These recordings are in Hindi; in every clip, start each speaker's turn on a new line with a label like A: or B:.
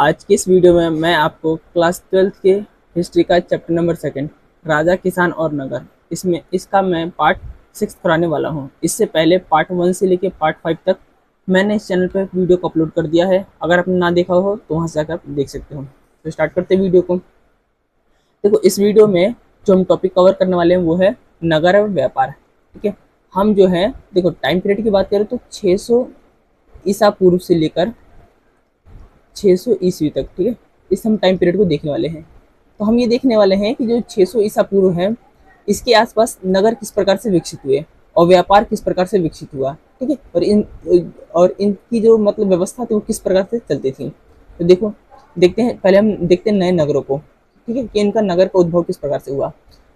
A: आज की इस वीडियो में मैं आपको क्लास 12th के हिस्ट्री का चैप्टर नंबर 2 राजा किसान और नगर इसका मैं पार्ट 6 कराने वाला हूं। इससे पहले पार्ट 1 से लेके पार्ट 5 तक मैंने इस चैनल पर वीडियो को अपलोड कर दिया है। अगर आपने ना देखा हो तो वहां से जाकर आप देख सकते हो। तो स्टार्ट करते हैं वीडियो को। देखो, इस वीडियो में जो हम टॉपिक कवर करने वाले हैं वो है नगर और व्यापार। ठीक है, हम जो है देखो टाइम पीरियड की बात करें तो 600 ईसा पूर्व से लेकर 600 ईस्वी तक। ठीक है, इस हम टाइम पीरियड को देखने वाले हैं। तो हम ये देखने वाले हैं कि जो 600 ईसा पूर्व है इसके आसपास नगर किस प्रकार से विकसित हुए और व्यापार किस प्रकार से विकसित हुआ। ठीक है, और इनकी जो मतलब व्यवस्था थी वो किस प्रकार से चलती थी। तो देखो, देखते हैं, पहले हम देखते हैं नए नगरों को। ठीक है, कि इनका नगर का उद्भव किस प्रकार से हुआ।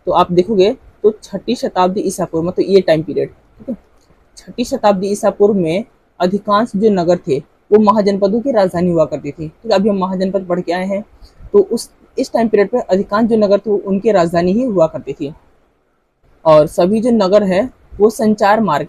A: तो आप देखोगे तो 6ठी शताब्दी ईसा पूर्व, मतलब ये टाइम पीरियड, ठीक है, 6ठी शताब्दी ईसा पूर्व में अधिकांश जो नगर थे वो महाजनपदों की राजधानी हुआ करती थी। तो अभी हम महाजनपद पढ़ के आए हैं, तो उस इस टाइम पीरियड पर अधिकांश जो नगर थे उनकी राजधानी ही हुआ करती थी। और सभी जो नगर है वो संचार मार्ग,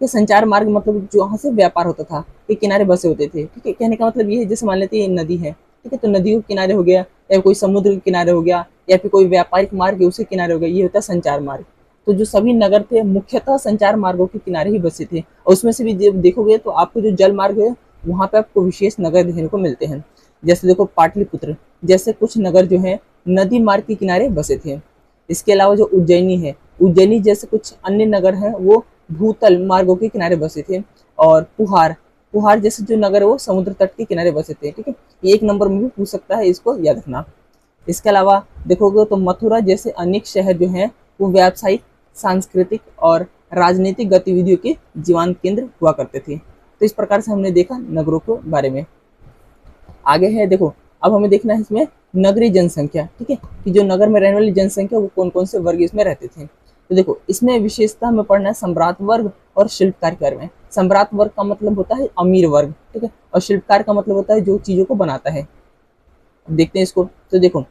A: ये संचार मार्ग मतलब जो वहाँ से व्यापार होता था ये किनारे बसे होते थे। ठीक है, कहने का मतलब ये है, जैसे मान लेते हैं ये नदी है, ठीक है, तो नदियों के किनारे हो गया या कोई समुद्र के किनारे हो गया या फिर कोई व्यापारिक मार्ग है उसके किनारे हो गया, ये होता है संचार मार्ग। तो जो सभी नगर थे मुख्यतः संचार मार्गों के किनारे ही बसे थे। और उसमें से भी जब देखोगे तो आपको जो जल मार्ग है वहाँ पे आपको विशेष नगर देखने को मिलते हैं। जैसे देखो पाटलिपुत्र जैसे कुछ नगर जो है नदी मार्ग के किनारे बसे थे। इसके अलावा जो उज्जैनी है, उज्जैनी जैसे कुछ अन्य नगर हैं वो भूतल मार्गों के किनारे बसे थे। और पुहार पुहार जैसे जो नगर है वो समुद्र तट के किनारे बसे थे। ठीक है, ये 1 नंबर में भी पूछ सकता है, इसको याद रखना। इसके अलावा देखोगे तो मथुरा जैसे अनेक शहर जो हैं वो व्यावसायिक, सांस्कृतिक और राजनीतिक गतिविधियों के जीवंत केंद्र हुआ करते थे। तो इस प्रकार से हमने देखा नगरों के बारे में। आगे है देखो, अब हमें देखना है इसमें नगरीय जनसंख्या। ठीक है, कि जो नगर में रहने वाली जनसंख्या वो कौन कौन से वर्ग इसमें रहते थे। तो देखो, इसमें विशेषता हमें पढ़ना है सम्राट वर्ग और शिल्पकार के बारे में। सम्राट वर्ग का मतलब होता है अमीर वर्ग, ठीक है, और शिल्पकार का मतलब होता है जो चीजों को बनाता है। अब देखते हैं इसको। तो देखो,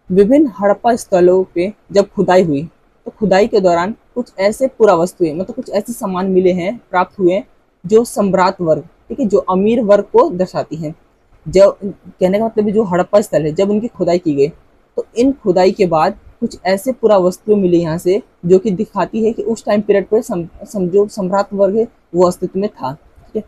A: विभिन्न हड़प्पा स्थलों पे जब खुदाई हुई तो खुदाई के दौरान कुछ ऐसे पुरावस्तुएं, मतलब कुछ ऐसे सामान मिले हैं, प्राप्त हुए जो सम्राट वर्ग, ठीक है, जो अमीर वर्ग को दर्शाती हैं। जब कहने का मतलब जो हड़प्पा स्थल है जब उनकी खुदाई की गई तो इन खुदाई के बाद कुछ ऐसे पुरावस्तुएं मिली यहाँ से जो कि दिखाती है कि उस टाइम पीरियड पर जो सम्राट वर्ग है वो अस्तित्व में था। ठीक है,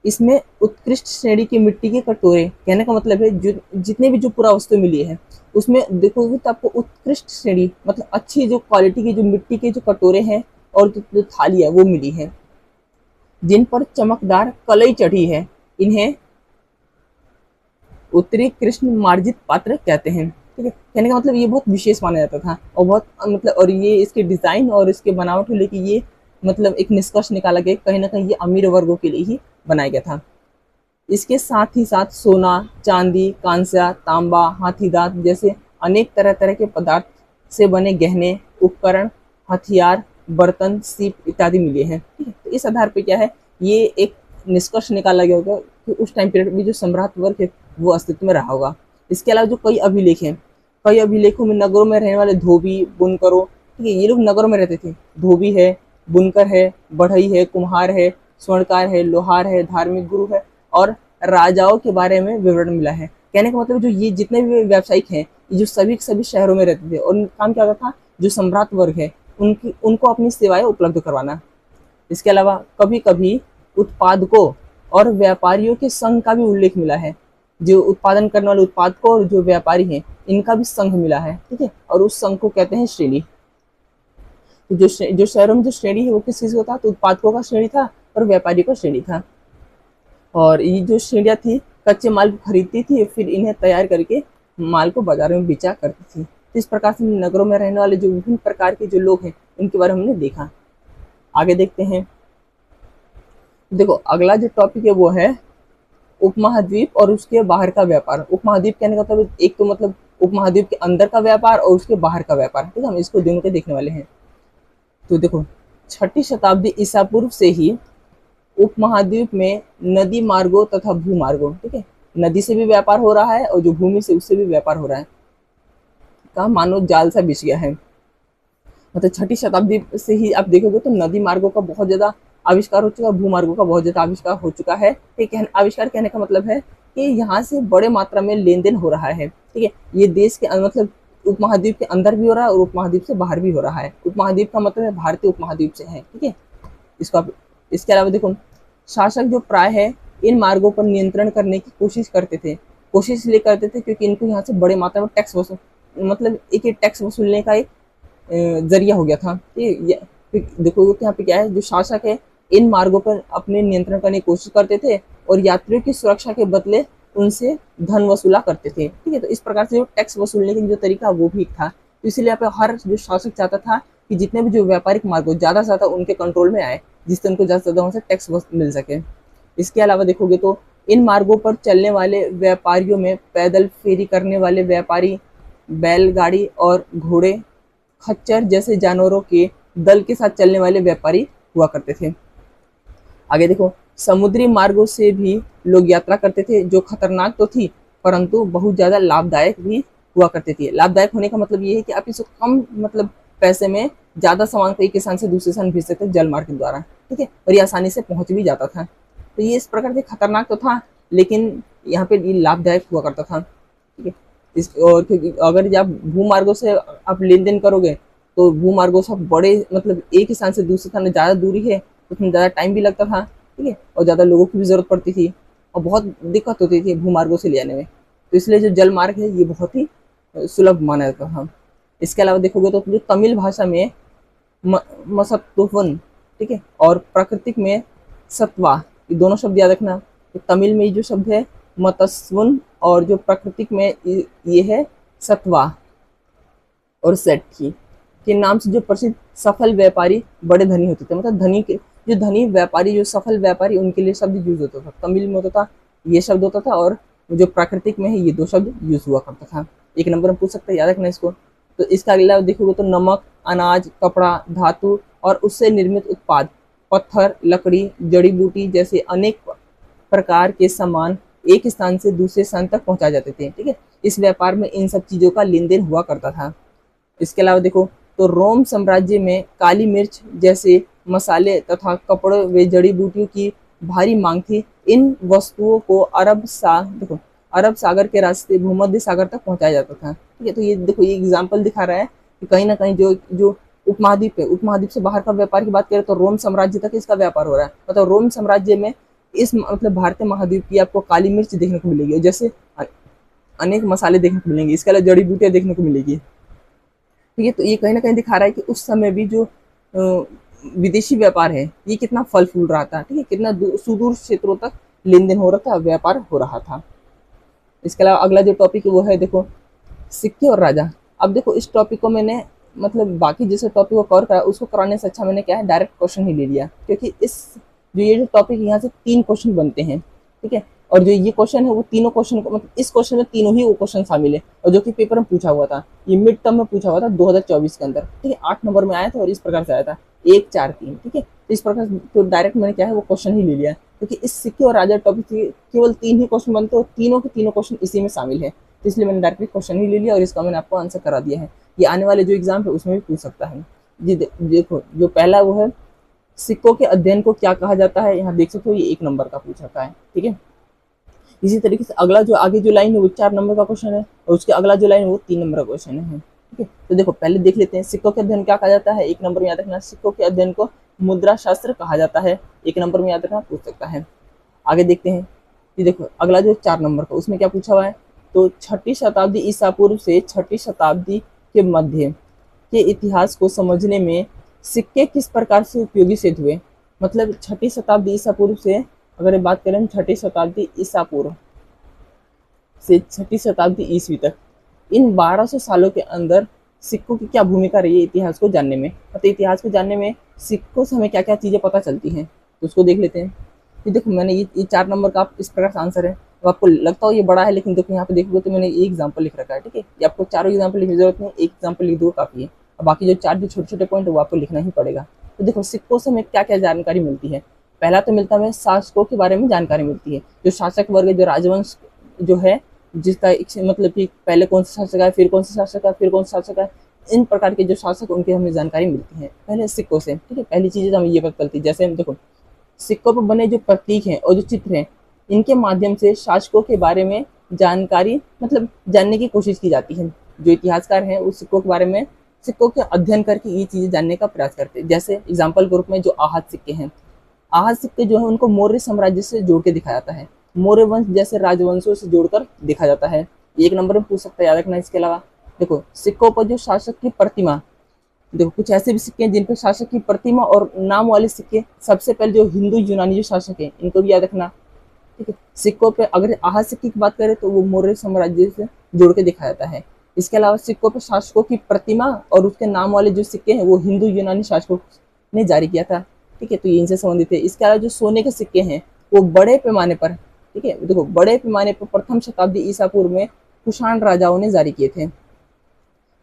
A: इसमें उत्कृष्ट श्रेणी की मिट्टी के कटोरे, कहने का मतलब है जो जितने भी जो पुरावस्तु मिली है उसमें देखोगे तो आपको उत्कृष्ट श्रेणी मतलब अच्छी जो क्वालिटी की जो मिट्टी के जो कटोरे हैं और जो थाली है वो मिली है, जिन पर चमकदार कलई चढ़ी है। इन्हें उत्तरी कृष्ण मार्जित पात्र कहते हैं। ठीक है, कहने का मतलब ये बहुत विशेष माना जाता था और बहुत मतलब, और ये इसके डिजाइन और इसके बनावट को लेकर ये मतलब एक निष्कर्ष निकाला गया, कहीं ना कहीं ये अमीर वर्गों के लिए ही बनाया गया था। इसके साथ ही साथ सोना, चांदी, कांस्य, तांबा, हाथीदांत जैसे अनेक तरह तरह के पदार्थ से बने गहने, उपकरण, हथियार, बर्तन, सीप इत्यादि मिले हैं। ठीक है, तो इस आधार पर क्या है, ये एक निष्कर्ष निकाला गया होगा कि उस टाइम पीरियड में जो सम्राट वर्ग है वो अस्तित्व में रहा होगा। इसके अलावा जो कई अभिलेख हैं, कई अभिलेखों में नगरों में रहने वाले धोबी, बुनकरों, ठीक है, ये लोग नगरों में रहते थे। धोबी है, बुनकर है, बढ़ई है, कुम्हार है, स्वर्णकार है, लोहार है, धार्मिक गुरु है और राजाओं के बारे में विवरण मिला है। कहने का मतलब जो ये जितने भी व्यावसायिक हैं ये जो सभी शहरों में रहते थे और उनका काम क्या था, जो सम्राट वर्ग है उनको अपनी सेवाएं उपलब्ध करवाना। इसके अलावा कभी कभी उत्पादकों और व्यापारियों के संघ का भी उल्लेख मिला है। जो उत्पादन करने वाले उत्पादकों और जो व्यापारी हैं इनका भी संघ मिला है। ठीक है, और उस संघ को कहते हैं श्रेणी। तो जो शहरों में जो श्रेणी है वो किस चीज का था, तो उत्पादकों का श्रेणी था और व्यापारियों का श्रेणी था। और ये जो श्रेणियाँ थी कच्चे माल को खरीदती थी फिर इन्हें तैयार करके माल को बाजारों में बेचा करती थी। तो इस प्रकार से नगरों में रहने वाले जो विभिन्न प्रकार के जो लोग हैं उनके बारे में हमने देखा। आगे देखते हैं। देखो, अगला जो टॉपिक है वो है उपमहाद्वीप और उसके बाहर का व्यापार। उपमहाद्वीप कहने का मतलब एक तो मतलब उपमहाद्वीप के अंदर का व्यापार और उसके बाहर का व्यापार। ठीक है, हम इसको दोनों के देखने वाले हैं। तो देखो, 6ठी शताब्दी ईसा पूर्व से ही उपमहाद्वीप में नदी मार्गों तथा भूमार्गों, ठीक है, नदी से भी व्यापार हो रहा है और जो भूमि से उससे भी व्यापार हो रहा है, का मानो जाल सा बिछ गया है। मतलब 6ठी शताब्दी से ही आप देखोगे तो नदी मार्गों का बहुत ज्यादा आविष्कार हो चुका है, भूमार्गों का बहुत ज्यादा आविष्कार हो चुका है। ठीक है, आविष्कार कहने का मतलब है कि यहाँ से बड़े मात्रा में लेन देन हो रहा है। ठीक है, ये देश के मतलब उपमहाद्वीप के अंदर भी हो रहा है और उपमहाद्वीप से बाहर भी हो रहा है। उपमहाद्वीप का मतलब है भारतीय उपमहाद्वीप से है। ठीक है, इसको आप इसके अलावा देखो, शासक जो प्राय है इन मार्गों पर नियंत्रण करने की कोशिश करते थे। कोशिश इसलिए करते थे क्योंकि इनको यहाँ से बड़े मात्रा में टैक्स वसूल, मतलब एक टैक्स वसूलने का एक जरिया हो गया था। ये देखो यहाँ पे क्या है, जो शासक है इन मार्गों पर अपने नियंत्रण करने की कोशिश करते थे और यात्रियों की सुरक्षा के बदले उनसे धन वसूला करते थे। ठीक है, तो इस प्रकार से जो टैक्स वसूलने का जो तरीका वो भी था। तो इसलिए यहाँ पे हर जो शासक चाहता था कि जितने भी जो व्यापारिक मार्ग हो ज़्यादा से ज़्यादा उनके कंट्रोल में आए, जिससे उनको ज़्यादा से ज़्यादा उनसे टैक्स मिल सके। इसके अलावा देखोगे तो इन मार्गों पर चलने वाले व्यापारियों में पैदल फेरी करने वाले व्यापारी, बैलगाड़ी और घोड़े, खच्चर जैसे जानवरों के दल के साथ चलने वाले व्यापारी हुआ करते थे। आगे देखो, समुद्री मार्गों से भी लोग यात्रा करते थे, जो खतरनाक तो थी परंतु बहुत ज़्यादा लाभदायक भी हुआ करती थी। लाभदायक होने का मतलब ये है कि आप इसको कम मतलब पैसे में ज़्यादा सामान को एक स्थान से दूसरे स्थान भेज सकते थे जल मार्ग के द्वारा। ठीक है, और ये आसानी से पहुंच भी जाता था। तो ये इस प्रकार से खतरनाक तो था, लेकिन यहाँ पे ये लाभदायक हुआ करता था। ठीक है, इस और क्योंकि अगर आप भूमार्गों से आप लेन देन करोगे तो भूमार्गों से बड़े मतलब एक स्थान से दूसरे स्थान में ज़्यादा दूरी है, उसमें ज़्यादा टाइम भी लगता था। ठीक है, और ज़्यादा लोगों की भी ज़रूरत पड़ती थी और बहुत दिक्कत होती थी भूमार्गों से ले आने में। तो इसलिए जो जल मार्ग है ये बहुत ही सुलभ माना जाता था। इसके अलावा देखोगे तो जो तमिल भाषा में मसत्तुवन, ठीक है, और प्राकृतिक में सत्वा, ये दोनों शब्द याद रखना। तो तमिल में जो शब्द है मतस्वन और जो प्राकृतिक में ये है सत्वा और सेठी के नाम से जो प्रसिद्ध सफल व्यापारी बड़े धनी होते थे। मतलब धनी के जो धनी व्यापारी, जो सफल व्यापारी, उनके लिए शब्द यूज होता था। तमिल में होता था ये शब्द होता था और जो प्राकृतिक में है ये दो शब्द यूज हुआ करता था। एक नंबर में पूछ सकते हैं, याद रखना इसको। तो इसका अगला देखोगे तो नमक, अनाज, कपड़ा, धातु और उससे निर्मित उत्पाद, पत्थर, लकड़ी, जड़ी बूटी जैसे अनेक प्रकार के सामान एक स्थान से दूसरे स्थान तक पहुंचाए जाते थे। ठीक है, इस व्यापार में इन सब चीज़ों का लेन देन हुआ करता था। इसके अलावा देखो तो रोम साम्राज्य में काली मिर्च जैसे मसाले तथा कपड़े व जड़ी बूटियों की भारी मांग थी। इन वस्तुओं को अरब सागर के रास्ते भूमध्य सागर तक पहुंचाया जाता था। ठीक है, तो ये देखो ये एग्जाम्पल दिखा रहा है कि कहीं ना कहीं जो उपमहाद्वीप है, उपमहाद्वीप से बाहर का व्यापार की बात करें तो रोम साम्राज्य तक इसका व्यापार हो रहा है। मतलब रोम साम्राज्य में इस मतलब भारतीय महाद्वीप की आपको काली मिर्च देखने को मिलेगी, जैसे अनेक मसाले देखने को मिलेंगे। इसके अलावा जड़ी बूटियां देखने को मिलेगी। ठीक है, तो ये कहीं ना कहीं दिखा रहा है कि उस समय भी जो विदेशी व्यापार है ये कितना फल फूल रहा था। ठीक है, कितना सुदूर क्षेत्रों तक लेन देन हो रहा था, व्यापार हो रहा था। इसके अलावा अगला जो टॉपिक है वो है देखो सिक्के और राजा। अब देखो इस टॉपिक को मैंने मतलब बाकी जैसे टॉपिक को कवर करा उसको कराने से अच्छा मैंने क्या है डायरेक्ट क्वेश्चन ही ले लिया, क्योंकि इस जो ये जो टॉपिक यहाँ से 3 क्वेश्चन बनते हैं। ठीक है, और जो ये क्वेश्चन है वो तीनों क्वेश्चन को मतलब इस क्वेश्चन में तीनों ही वो क्वेश्चन शामिल है और जो कि पेपर में पूछा हुआ था। ये मिड टर्म में पूछा हुआ था 2024 के अंदर। ठीक है, 8 नंबर में आया था और इस प्रकार से आया था 1, 4, 3। ठीक है, तो इस प्रकार तो डायरेक्ट मैंने क्या है वो क्वेश्चन ही ले लिया, क्योंकि इस सिक्के और राजा टॉपिक से केवल 3 ही क्वेश्चन बनते और तीनों के तीनों क्वेश्चन इसी में शामिल है। तो इसलिए मैंने डायरेक्टली क्वेश्चन ही ले लिया और इसका मैंने आपको आंसर करा दिया है। ये आने वाले जो एग्जाम है उसमें भी पूछ सकता है। जी देखो जो पहला वो है सिक्कों के अध्ययन को क्या कहा जाता है, यहाँ देख सकते हो ये 1 नंबर का पूछा था। ठीक है, इसी तरीके से अगला जो आगे जो लाइन है वो 4 नंबर का क्वेश्चन है और उसके अगला जो लाइन है वो 3 नंबर का क्वेश्चन है। ठीक है, तो देखो पहले देख लेते हैं सिक्कों के अध्ययन क्या कहा जाता है। 1 नंबर में याद रखना, सिक्कों के अध्ययन को मुद्रा शास्त्र कहा जाता है। 1 नंबर में याद रखना, पूछ सकता है। आगे देखते हैं कि देखो अगला जो 4 नंबर का उसमें क्या पूछा हुआ है, तो 6वीं शताब्दी ईसा पूर्व से 6वीं शताब्दी के मध्य के इतिहास को समझने में सिक्के किस प्रकार से उपयोगी सिद्ध हुए। मतलब 6वीं शताब्दी ईसा पूर्व से अगर बात करें 6वीं शताब्दी ईसा पूर्व से 6वीं शताब्दी ईस्वी तक, इन 1200 सालों के अंदर सिक्कों की क्या भूमिका रही है इतिहास को जानने में। मतलब इतिहास को जानने में सिक्कों से हमें क्या क्या चीज़ें पता चलती हैं, तो उसको देख लेते हैं। तो देखो मैंने ये 4 नंबर का इस प्रकार से आंसर है। अब आपको लगता हो ये बड़ा है, लेकिन देखो यहाँ पे देखोगे तो मैंने एक एग्जाम्पल लिख रखा है। ठीक है, ये आपको चारों एग्जाम्पल लिखने की जरूरत नहीं, एक एग्जाम्पल लिख दो काफ़ी है। अब बाकी जो 4 जो छोटे छोटे पॉइंट है वो आपको लिखना ही पड़ेगा। तो देखो सिक्कों से हमें क्या क्या जानकारी मिलती है। पहला तो मिलता है हमें शासकों के बारे में जानकारी मिलती है। जो शासक वर्ग है, जो राजवंश जो है, जिसका मतलब कि पहले कौन सा शासक है, फिर कौन सा शासक है, फिर कौन सा शासक है, इन प्रकार के जो शासक उनकी हमें जानकारी मिलती है पहले सिक्कों से। ठीक है, पहली चीज़ हमें ये पता चलती है। जैसे हम देखो सिक्कों पर बने जो प्रतीक हैं और जो चित्र हैं इनके माध्यम से शासकों के बारे में जानकारी मतलब जानने की कोशिश की जाती है। जो इतिहासकार हैं उस सिक्कों के बारे में, सिक्कों के अध्ययन करके ये चीज़ें जानने का प्रयास करते हैं। जैसे एग्जाम्पल के रूप में जो आहत सिक्के हैं, आहत सिक्के जो है उनको मौर्य साम्राज्य से जोड़ के दिखाया जाता है, मौर्य वंश जैसे राजवंशों से जोड़कर देखा जाता है। एक नंबर में पूछ सकता है, याद रखना। इसके अलावा देखो सिक्कों पर जो शासक की प्रतिमा, देखो कुछ ऐसे भी सिक्के हैं जिन पर शासक की प्रतिमा और नाम वाले सिक्के, सबसे पहले जो हिंदू यूनानी जो शासक हैं इनको भी याद रखना, ठीक है। सिक्कों पे अगर आहत सिक्के की बात करें तो वो मौर्य साम्राज्य से जोड़ के दिखाया जाता है। इसके अलावा सिक्कों पर शासकों की प्रतिमा और उसके नाम वाले जो सिक्के हैं वो हिंदू यूनानी शासकों ने जारी किया था, ठीक है, तो ये इनसे संबंधित है। इसके अलावा जो सोने के सिक्के हैं वो बड़े पैमाने पर, ठीक है, देखो बड़े पैमाने पर प्रथम शताब्दी ईसा पूर्व में कुषाण राजाओं ने जारी किए थे।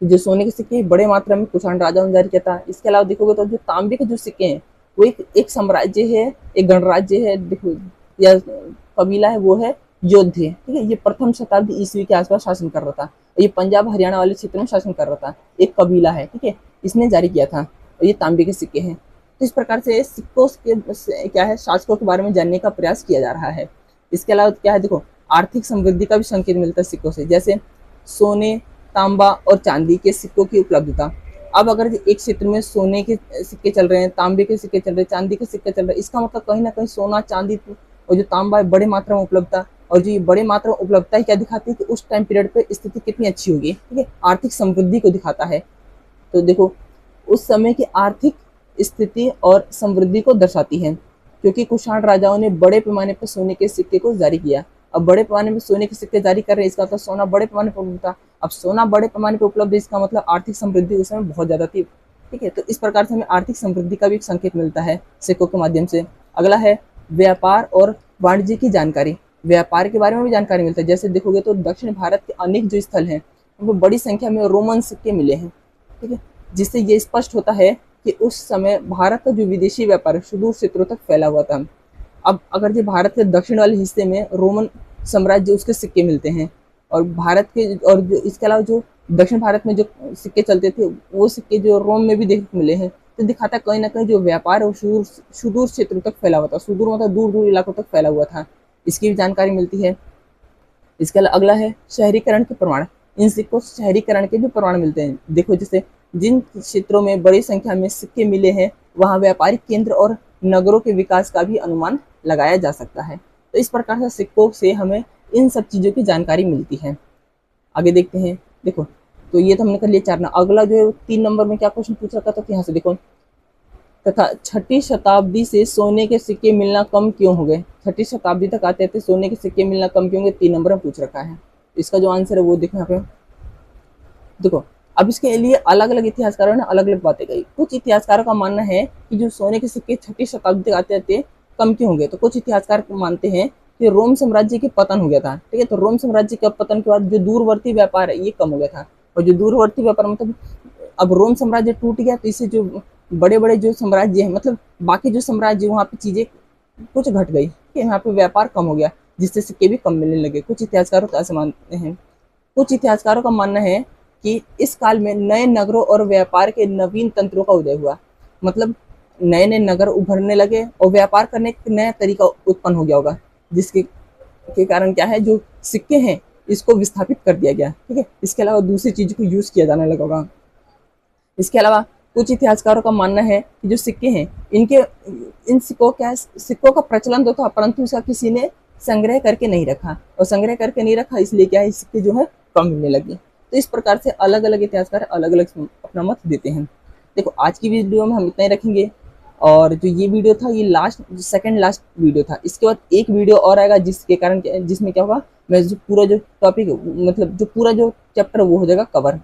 A: जो सोने के सिक्के बड़े मात्रा में कुषाण राजाओं ने जारी किया था। इसके अलावा देखोगे तो जो तांबे के जो सिक्के हैं वो एक साम्राज्य है, एक गणराज्य है, देखो या कबीला है, वो है योद्धे, ठीक है। ये प्रथम शताब्दी ईस्वी के आसपास शासन कर रहा था। ये पंजाब हरियाणा वाले क्षेत्र में शासन कर रहा था, एक कबीला है, ठीक है, इसने जारी किया था। और ये तांबे के सिक्के हैं। तो इस प्रकार से सिक्कों के क्या है, शासकों के बारे में जानने का प्रयास किया जा रहा है। इसके अलावा क्या है, देखो आर्थिक समृद्धि का भी संकेत मिलता है सिक्कों से, जैसे सोने, तांबा और चांदी के सिक्कों की उपलब्धता। अब अगर एक क्षेत्र में सोने के सिक्के चल रहे हैं, तांबे के सिक्के चल रहे हैं, चांदी के सिक्के चल रहे हैं, इसका मतलब कहीं ना कहीं सोना, चांदी और जो तांबा है बड़े मात्रा में उपलब्ध था। और जो ये बड़े मात्रा में उपलब्धता है क्या दिखाती है कि उस टाइम पीरियड पे स्थिति कितनी अच्छी होगी, ठीक है, आर्थिक समृद्धि को दिखाता है। तो देखो उस समय की आर्थिक स्थिति और समृद्धि को दर्शाती है, क्योंकि कुषाण राजाओं ने बड़े पैमाने पर सोने के सिक्के को जारी किया। अब बड़े पैमाने में सोने के सिक्के जारी कर रहे हैं, इसका मतलब सोना बड़े पैमाने पर उपलब्ध था। अब सोना बड़े पैमाने पर उपलब्ध है, इसका मतलब आर्थिक समृद्धि उस समय बहुत ज्यादा थी, ठीक है। तो इस प्रकार से हमें आर्थिक समृद्धि का भी एक संकेत मिलता है सिक्कों के माध्यम से। अगला है व्यापार और वाणिज्य की जानकारी। व्यापार के बारे में भी जानकारी मिलता है। जैसे देखोगे तो दक्षिण भारत के अनेक जो स्थल हैं उनको बड़ी संख्या में रोमन सिक्के मिले हैं, ठीक है, जिससे ये स्पष्ट होता है कि उस समय भारत का जो विदेशी व्यापार सुदूर क्षेत्रों तक फैला हुआ था। अब अगर जो भारत के दक्षिण वाले हिस्से में रोमन साम्राज्य उसके सिक्के मिलते हैं, और भारत के और जो इसके अलावा जो दक्षिण भारत में जो सिक्के चलते थे वो सिक्के जो रोम में भी देखने को मिले हैं, तो दिखाता है कहीं ना कहीं जो व्यापार है वो सुदूर क्षेत्रों तक फैला हुआ था। सुदूर मतलब दूर दूर इलाकों तक फैला हुआ था, इसकी भी जानकारी मिलती है। इसके अलावा अगला है शहरीकरण के प्रमाण। इन सिक्कों से शहरीकरण के भी प्रमाण मिलते हैं। देखो जैसे जिन क्षेत्रों में बड़ी संख्या में सिक्के मिले हैं वहाँ व्यापारिक केंद्र और नगरों के विकास का भी अनुमान लगाया जा सकता है। तो इस प्रकार से सिक्कों से हमें इन सब चीज़ों की जानकारी मिलती है। आगे देखते हैं। देखो तो ये तो हमने कर लिया 4 ना। अगला जो है 3 नंबर में क्या क्वेश्चन पूछ रखा था, यहाँ से देखो, तथा 6ठी शताब्दी से सोने के सिक्के मिलना कम क्यों हो गए। 6ठी शताब्दी तक आते थे सोने के सिक्के मिलना कम क्यों हो गए, 3 नंबर में पूछ रखा है। इसका जो आंसर है वो देखो यहाँ पे। देखो अब इसके लिए अलग अलग इतिहासकारों ने अलग अलग बातें कही। कुछ इतिहासकारों का मानना है कि जो सोने के सिक्के 6ठी शताब्दी तक आते आते कम क्यों हो गए, तो कुछ इतिहासकार मानते हैं कि रोम साम्राज्य के पतन हो गया था, ठीक है। तो रोम साम्राज्य के पतन के बाद जो दूरवर्ती व्यापार है ये कम हो गया था। और जो दूरवर्ती व्यापार मतलब अब रोम साम्राज्य टूट गया तो इससे जो बड़े बड़े जो साम्राज्य हैं मतलब बाकी जो साम्राज्य वहाँ पे चीज़ें कुछ घट गई, ठीक है, यहाँ पे व्यापार कम हो गया जिससे सिक्के भी कम मिलने लगे। कुछ इतिहासकारों तो ऐसे मानते हैं। कुछ इतिहासकारों का मानना है कि इस काल में नए नगरों और व्यापार के नवीन तंत्रों का उदय हुआ, मतलब नए नए नगर उभरने लगे और व्यापार करने का नया तरीका उत्पन्न हो गया होगा, जिसके के कारण क्या है जो सिक्के हैं इसको विस्थापित कर दिया गया, ठीक है। इसके अलावा दूसरी चीज़ को यूज़ किया जाने लगा होगा। इसके अलावा कुछ इतिहासकारों का मानना है कि जो सिक्के हैं इन सिक्कों का प्रचलन तो था परंतु इसका किसी ने संग्रह करके नहीं रखा, और संग्रह करके नहीं रखा इसलिए क्या है सिक्के जो है कम मिलने लगे। तो इस प्रकार से अलग अलग इतिहासकार अलग अलग अपना मत देते हैं। देखो आज की वीडियो में हम इतना ही रखेंगे, और जो ये वीडियो था ये सेकंड लास्ट वीडियो था। इसके बाद एक वीडियो और आएगा जिसमें क्या होगा, मैं जो पूरा जो टॉपिक मतलब जो पूरा जो चैप्टर वो हो जाएगा कवर।